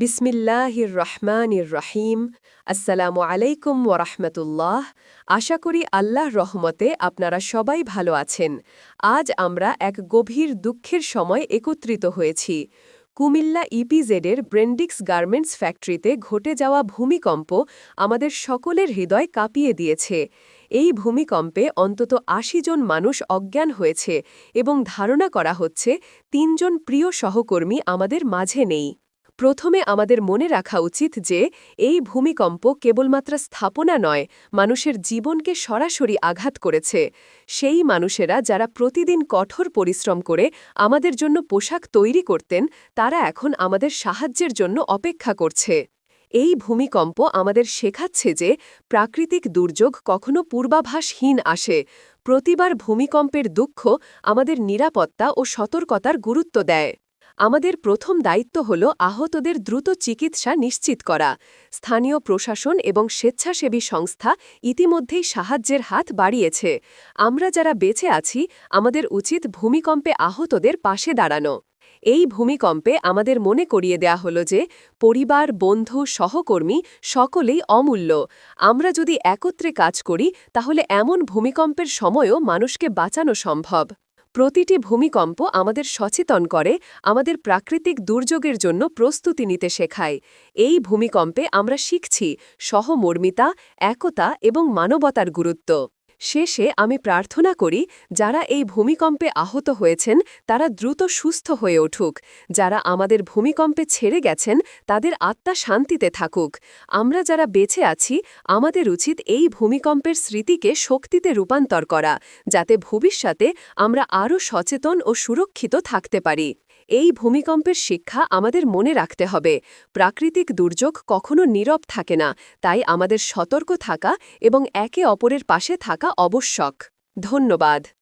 বিসমিল্লাহির রহমানির রহিম। আসসালামু আলাইকুম ওরহমতুল্লাহ। আশা করি আল্লাহর রহমতে আপনারা সবাই ভালো আছেন। আজ আমরা এক গভীর দুঃখের সময় একত্রিত হয়েছি। কুমিল্লা ইপিজেডের ব্রেন্ডিক্স গার্মেন্টস ফ্যাক্টরিতে ঘটে যাওয়া ভূমিকম্প আমাদের সকলের হৃদয় কাঁপিয়ে দিয়েছে। এই ভূমিকম্পে অন্তত ৮০ জন মানুষ অজ্ঞান হয়েছে এবং ধারণা করা হচ্ছে ৩ জন প্রিয় সহকর্মী আমাদের মাঝে নেই। প্রথমে আমাদের মনে রাখা উচিত যে এই ভূমিকম্প কেবলমাত্র স্থাপনা নয়, মানুষের জীবনকে সরাসরি আঘাত করেছে। সেই মানুষেরা যারা প্রতিদিন কঠোর পরিশ্রম করে আমাদের জন্য পোশাক তৈরি করতেন, তারা এখন আমাদের সাহায্যের জন্য অপেক্ষা করছে। এই ভূমিকম্প আমাদের শেখাচ্ছে যে প্রাকৃতিক দুর্যোগ কখনো পূর্বাভাসহীন আসে। প্রতিবার ভূমিকম্পের দুঃখ আমাদের নিরাপত্তা ও সতর্কতার গুরুত্ব দেয়। আমাদের প্রথম দায়িত্ব হল আহতদের দ্রুত চিকিৎসা নিশ্চিত করা। স্থানীয় প্রশাসন এবং স্বেচ্ছাসেবী সংস্থা ইতিমধ্যেই সাহায্যের হাত বাড়িয়েছে। আমরা যারা বেঁচে আছি, আমাদের উচিত ভূমিকম্পে আহতদের পাশে দাঁড়ানো। এই ভূমিকম্পে আমাদের মনে করিয়ে দেয়া হল যে পরিবার, বন্ধু, সহকর্মী সকলেই অমূল্য। আমরা যদি একত্রে কাজ করি, তাহলে এমন ভূমিকম্পের সময়ও মানুষকে বাঁচানো সম্ভব। প্রতিটি ভূমিকম্প আমাদের সচেতন করে, আমাদের প্রাকৃতিক দুর্যোগের জন্য প্রস্তুতি নিতে শেখায়। এই ভূমিকম্পে আমরা শিখছি সহমর্মিতা, একতা এবং মানবতার গুরুত্ব। শেষে আমি প্রার্থনা করি, যারা এই ভূমিকম্পে আহত হয়েছেন তারা দ্রুত সুস্থ হয়ে উঠুক। যারা আমাদের ভূমিকম্পে ছেড়ে গেছেন, তাদের আত্মা শান্তিতে থাকুক। আমরা যারা বেঁচে আছি, আমাদের উচিত এই ভূমিকম্পের স্মৃতিকে শক্তিতে রূপান্তর করা, যাতে ভবিষ্যতে আমরা আরও সচেতন ও সুরক্ষিত থাকতে পারি। এই ভূমিকম্পের শিক্ষা আমাদের মনে রাখতে হবে। প্রাকৃতিক দুর্যোগ কখনো নীরব থাকে না, তাই আমাদের সতর্ক থাকা এবং একে অপরের পাশে থাকা আবশ্যক। ধন্যবাদ।